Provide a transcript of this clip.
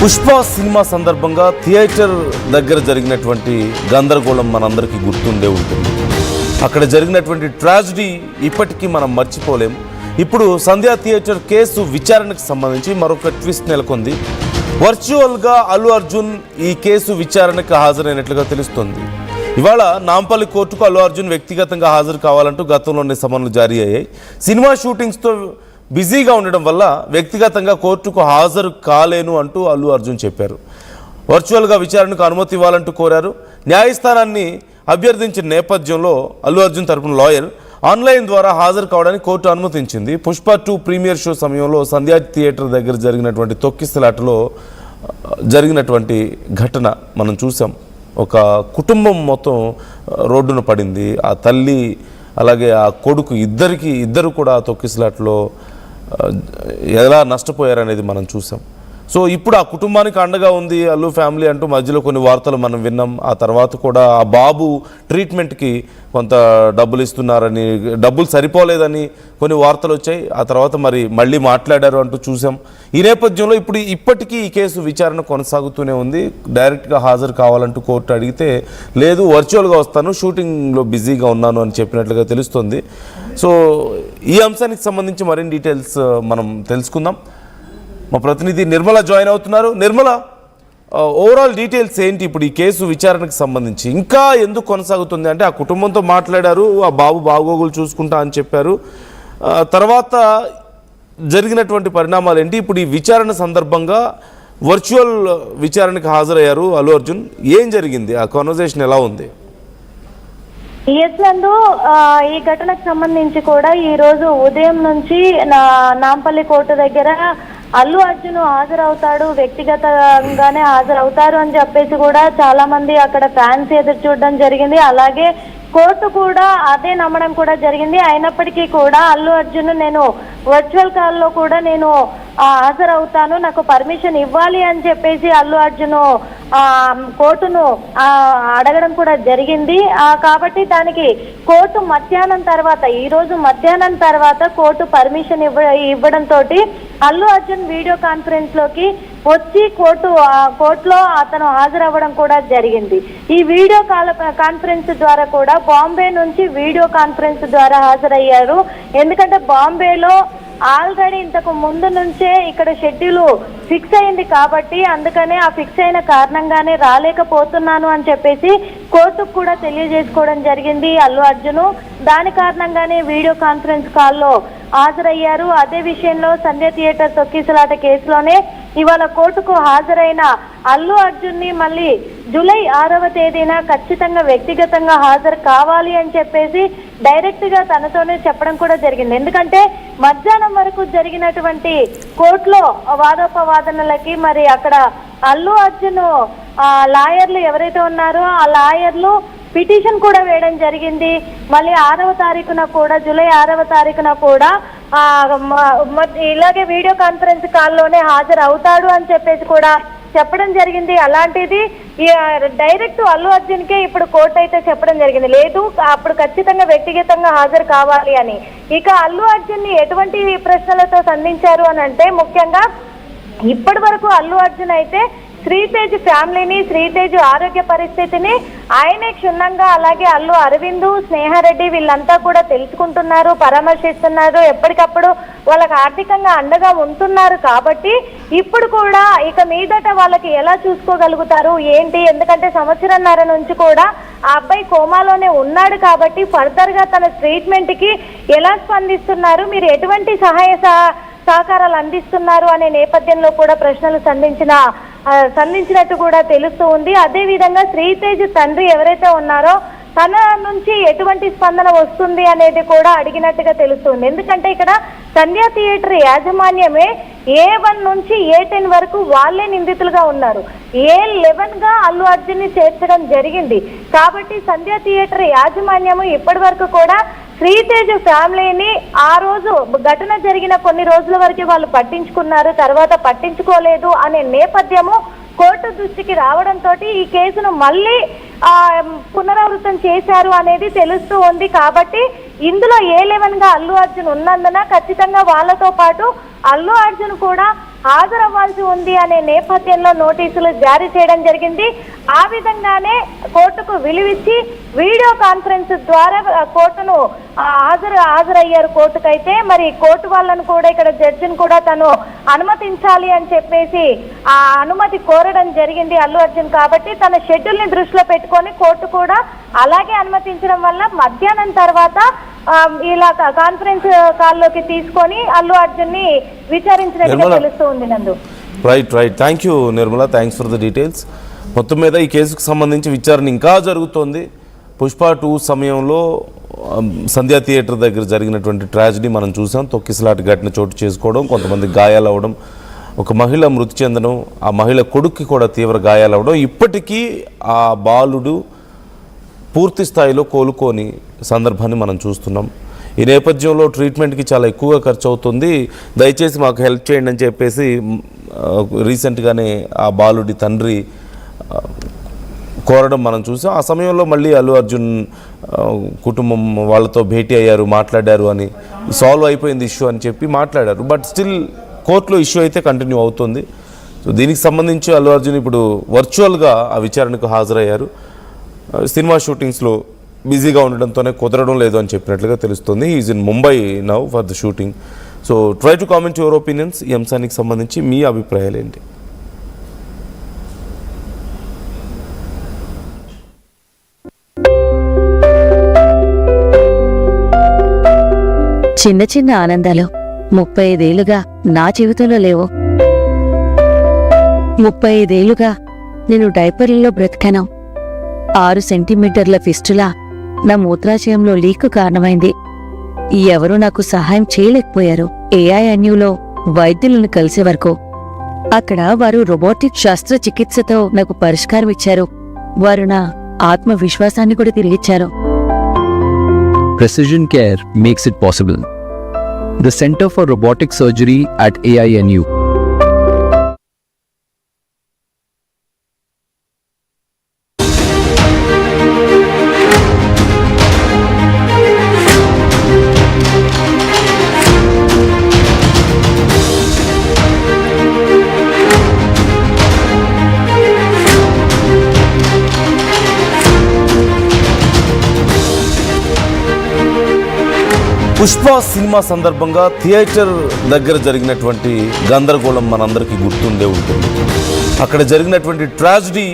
Pushpa cinema సందర్భంగా theatre దగ్గర జరిగినటువంటి గందరగోళం మనందరికీ గుర్తుండే ఉంటుంది. అక్కడ జరిగినటువంటి ట్రాజడీ ఇప్పటికీ మనం మర్చిపోలేం. ఇప్పుడు సంధ్యా థియేటర్ కేసు విచారణకు సంబంధించి మరొక ట్విస్ట్ నెలకొంది. వర్చువల్గా అల్లు అర్జున్ ఈ కేసు విచారణకు హాజరైనట్లుగా తెలుస్తోంది. ఇవాళ నాంపల్లి కోర్టుకు అల్లు అర్జున్ వ్యక్తిగతంగా హాజరు కావాలంటూ గతంలోనే సమన్లు జారీ అయ్యాయి. సినిమా షూటింగ్స్తో బిజీగా ఉండడం వల్ల వ్యక్తిగతంగా కోర్టుకు హాజరు కాలేను అంటూ అల్లు అర్జున్ చెప్పారు. వర్చువల్గా విచారణకు అనుమతి ఇవ్వాలంటూ కోరారు. న్యాయస్థానాన్ని అభ్యర్థించిన నేపథ్యంలో అల్లు అర్జున్ తరపున లాయర్ ఆన్లైన్ ద్వారా హాజరు కావడానికి కోర్టు అనుమతించింది. పుష్ప 2 ప్రీమియర్ షో సమయంలో సంధ్యా థియేటర్ దగ్గర జరిగినటువంటి తొక్కిసలాటలో జరిగినటువంటి ఘటన మనం చూసాం. ఒక కుటుంబం మొత్తం రోడ్డున పడింది. ఆ తల్లి అలాగే ఆ కొడుకు ఇద్దరు కూడా ఆ తొక్కిసలాటలో ఎలా నష్టపోయారనేది మనం చూసాం. సో ఇప్పుడు ఆ కుటుంబానికి అండగా ఉంది అల్లు ఫ్యామిలీ అంటూ మధ్యలో కొన్ని వార్తలు మనం విన్నాం. ఆ తర్వాత కూడా ఆ బాబు ట్రీట్మెంట్కి కొంత డబ్బులు ఇస్తున్నారని, డబ్బులు సరిపోలేదని కొన్ని వార్తలు వచ్చాయి. ఆ తర్వాత మళ్ళీ మాట్లాడారు అంటూ చూసాం. ఈ నేపథ్యంలో ఇప్పటికీ ఈ కేసు విచారణ కొనసాగుతూనే ఉంది. డైరెక్ట్గా హాజరు కావాలంటూ కోర్టు అడిగితే లేదు, వర్చువల్గా వస్తాను, షూటింగ్లో బిజీగా ఉన్నాను అని చెప్పినట్లుగా తెలుస్తుంది. సో ఈ అంశానికి సంబంధించి మరిన్ని డీటెయిల్స్ మనం తెలుసుకుందాం. మా ప్రతినిధి నిర్మల జాయిన్ అవుతున్నారు. నిర్మల, ఓవరాల్ డీటెయిల్స్ ఏంటి ఇప్పుడు ఈ కేసు విచారణకు సంబంధించి? ఇంకా ఎందుకు కొనసాగుతుంది అంటే, ఆ కుటుంబంతో మాట్లాడారు, ఆ బాబు బాగోగులు చూసుకుంటా అని చెప్పారు. తర్వాత జరిగినటువంటి పరిణామాలు ఏంటి? ఇప్పుడు ఈ విచారణ సందర్భంగా వర్చువల్ విచారణకు హాజరయ్యారు అల్లు అర్జున్. ఏం జరిగింది? ఆ కాన్వర్సేషన్ ఎలా ఉంది? నందు, ఈ ఘటనకు సంబంధించి కూడా ఈ రోజు ఉదయం నుంచి నాంపల్లి కోర్టు దగ్గర అల్లు అర్జున్ హాజరవుతాడు, వ్యక్తిగతంగానే హాజరవుతారు అని చెప్పేసి కూడా చాలా మంది అక్కడ ఫ్యాన్స్ ఎదురు చూడడం జరిగింది. అలాగే కోర్టు కూడా అదే నమ్మడం కూడా జరిగింది. అయినప్పటికీ కూడా అల్లు అర్జున్ నేను వర్చువల్ కాల్లో కూడా నేను హాజరవుతాను, నాకు పర్మిషన్ ఇవ్వాలి అని చెప్పేసి అల్లు అర్జున్ కోర్టును అడగడం కూడా జరిగింది. కాబట్టి దానికి కోర్టు మధ్యాహ్నం తర్వాత, ఈ రోజు మధ్యాహ్నం తర్వాత కోర్టు పర్మిషన్ ఇవ్వడంతో అల్లు అర్జున్ వీడియో కాన్ఫరెన్స్ లోకి వచ్చి కోర్టులో అతను హాజరవ్వడం కూడా జరిగింది. ఈ వీడియో కాన్ఫరెన్స్ ద్వారా కూడా బాంబే నుంచి వీడియో కాన్ఫరెన్స్ ద్వారా హాజరయ్యారు. ఎందుకంటే బాంబేలో ఆల్రెడీ ఇంతకు ముందు నుంచే ఇక్కడ షెడ్యూల్ ఫిక్స్ అయింది కాబట్టి అందుకనే ఆ ఫిక్స్ అయిన కారణంగానే రాలేకపోతున్నాను అని చెప్పేసి కోర్టుకు కూడా తెలియజేసుకోవడం జరిగింది అల్లు అర్జున్. దాని కారణంగానే వీడియో కాన్ఫరెన్స్ కాల్లో హాజరయ్యారు. అదే విషయంలో సంధ్యా థియేటర్ తొక్కిసలాట కేసులోనే ఇవాళ కోర్టుకు హాజరైన అల్లు అర్జున్ ని మళ్ళీ జూలై 6వ తేదీన ఖచ్చితంగా వ్యక్తిగతంగా హాజరు కావాలి అని చెప్పేసి డైరెక్ట్ గా తనతోనే చెప్పడం కూడా జరిగింది. ఎందుకంటే మధ్యాహ్నం వరకు జరిగినటువంటి కోర్టులో వాదోపవాదనలకి అక్కడ అల్లు అర్జున్ లాయర్లు ఎవరైతే ఉన్నారో ఆ లాయర్లు పిటిషన్ కూడా వేయడం జరిగింది. మళ్ళీ 6వ తారీఖున కూడా, జూలై 6వ తారీఖున కూడా ఇలాగే వీడియో కాన్ఫరెన్స్ కాల్లోనే హాజరు అవుతాడు అని చెప్పేసి కూడా చెప్పడం జరిగింది. అలాంటిది డైరెక్ట్ అల్లు అర్జున్ కే ఇప్పుడు కోర్టు అయితే చెప్పడం జరిగింది, లేదు అప్పుడు ఖచ్చితంగా వ్యక్తిగతంగా హాజరు కావాలి అని. ఇక అల్లు అర్జున్ ని ఎటువంటి ప్రశ్నలతో సంధించారు అని అంటే, ముఖ్యంగా ఇప్పటి వరకు అల్లు అర్జున్ అయితే శ్రీతేజ్ ఫ్యామిలీని, శ్రీతేజ్ ఆరోగ్య పరిస్థితిని ఆయనే క్షుణ్ణంగా, అలాగే అల్లు అరవింద్, స్నేహారెడ్డి వీళ్ళంతా కూడా తెలుసుకుంటున్నారు, పరామర్శిస్తున్నారు, ఎప్పటికప్పుడు వాళ్ళకి ఆర్థికంగా అండగా ఉంటున్నారు. కాబట్టి ఇప్పుడు కూడా ఇక మీదట వాళ్ళకి ఎలా చూసుకోగలుగుతారు ఏంటి, ఎందుకంటే సంవత్సరంన్నర నుంచి కూడా ఆ అబ్బాయి కోమాలోనే ఉన్నాడు కాబట్టి ఫర్దర్ గా తన ట్రీట్మెంట్ కి ఎలా స్పందిస్తున్నారు, మీరు ఎటువంటి సహాయ సహకారాలు అందిస్తున్నారు అనే నేపథ్యంలో కూడా ప్రశ్నలు సంధించినట్టు కూడా తెలుస్తూ ఉంది. అదే విధంగా శ్రీతేజ్ తండ్రి ఎవరైతే ఉన్నారో తన నుంచి ఎటువంటి స్పందన వస్తుంది అనేది కూడా అడిగినట్టుగా తెలుస్తుంది. ఎందుకంటే ఇక్కడ సంధ్యా థియేటర్ యాజమాన్యమే A1 నుంచి A10 వరకు వాళ్ళే నిందితులుగా ఉన్నారు. A11 గా అల్లు అర్జున్ ని చేర్చడం జరిగింది. కాబట్టి సంధ్యా థియేటర్ యాజమాన్యము ఇప్పటి వరకు కూడా శ్రీతేజ్ ఫ్యామిలీని ఆ రోజు ఘటన జరిగిన కొన్ని రోజుల వరకు వాళ్ళు పట్టించుకున్నారు, తర్వాత పట్టించుకోలేదు అనే నేపథ్యము కోర్టు దృష్టికి రావడంతో ఈ కేసును మళ్ళీ పునరావృతం చేశారు అనేది తెలుస్తూ ఉంది. కాబట్టి ఇందులో A11 గా అల్లు అర్జున్ ఉన్నందున ఖచ్చితంగా వాళ్ళతో పాటు అల్లు అర్జున్ కూడా హాజరవ్వాల్సి ఉంది అనే నేపథ్యంలో నోటీసులు జారీ చేయడం జరిగింది. ఆ విధంగానే కోర్టుకు విలువిచ్చి వీడియో కాన్ఫరెన్స్ ద్వారా కోర్టును హాజరయ్యారు కోర్టుకైతే. మరి కోర్టు వాళ్ళను కూడా ఇక్కడ జడ్జిని కూడా తను అనుమతించాలి అని చెప్పేసి ఆ అనుమతి కోరడం జరిగింది అల్లు అర్జున్. కాబట్టి తన షెడ్యూల్ ని దృష్టిలో పెట్టుకొని కోర్టు కూడా అలాగే అనుమతించడం వల్ల మధ్యాహ్నం తర్వాత ఇలా కాన్ఫరెన్స్ కాల్లోకి తీసుకొని అల్లు అర్జున్ ని విచారించినట్టుగా తెలుస్తూ ఉంది నందు. Right. Thank you Nirmala, thanks for the details. మొత్తం మీద ఈ కేసుకు సంబంధించి విచారణ ఇంకా జరుగుతోంది. పుష్ప 2 సమయంలో సంధ్యా థియేటర్ దగ్గర జరిగినటువంటి ట్రాజడీ మనం చూసాం. తొక్కిసలాట ఘటన చోటు చేసుకోవడం, కొంతమంది గాయాలవడం, ఒక మహిళ మృతి చెందడం, ఆ మహిళ కొడుక్కి కూడా తీవ్ర గాయాలవడం. ఇప్పటికీ ఆ బాలుడు పూర్తి స్థాయిలో కోలుకోని సందర్భాన్ని మనం చూస్తున్నాం. ఈ నేపథ్యంలో ట్రీట్మెంట్కి చాలా ఎక్కువగా ఖర్చు అవుతుంది, దయచేసి మాకు హెల్ప్ చేయండి అని చెప్పేసి రీసెంట్గానే ఆ బాలుడి తండ్రి కోరడం మనం చూసాం. ఆ సమయంలో మళ్ళీ అల్లు అర్జున్ కుటుంబం వాళ్ళతో భేటీ అయ్యారు, మాట్లాడారు, అని సాల్వ్ అయిపోయింది ఇష్యూ అని చెప్పి మాట్లాడారు. బట్ స్టిల్ కోర్టులో ఇష్యూ అయితే కంటిన్యూ అవుతుంది. సో దీనికి సంబంధించి అల్లు అర్జున్ ఇప్పుడు వర్చువల్గా ఆ విచారణకు హాజరయ్యారు. సినిమా షూటింగ్స్లో బిజీగా ఉండడంతోనే కుదరడం లేదు అని చెప్పినట్లుగా తెలుస్తుంది. Is in Mumbai now for the shooting. So try to comment your opinions. ఈ అంశానికి సంబంధించి మీ అభిప్రాయాలు ఏంటి? చిన్న చిన్న ఆనందాలు 35 ఏళ్లుగా నా జీవితంలో లేవు. 35 ఏళ్లుగా నేను డైపర్లలో బ్రతికాను. 6 సెంటీమీటర్ల ఫిస్టులా నా మూత్రాశయంలో లీకు కారణమైంది. ఎవరూ నాకు సహాయం చేయలేకపోయారు. ఏఐఎన్యూలో వైద్యులను కలిసే వరకు. అక్కడ వారు రోబోటిక్ శస్త్రచికిత్సతో నాకు పరిష్కారం ఇచ్చారు. వారు నా ఆత్మవిశ్వాసాన్ని కూడా తిరిగిచ్చారు. Precision Care makes it possible. The Center for Robotic Surgery at AINU. Pushpa cinema సందర్భంగా థియేటర్ దగ్గర జరిగినటువంటి గందరగోళం మనందరికీ గుర్తుండే ఉంటుంది. అక్కడ జరిగినటువంటి ట్రాజడీ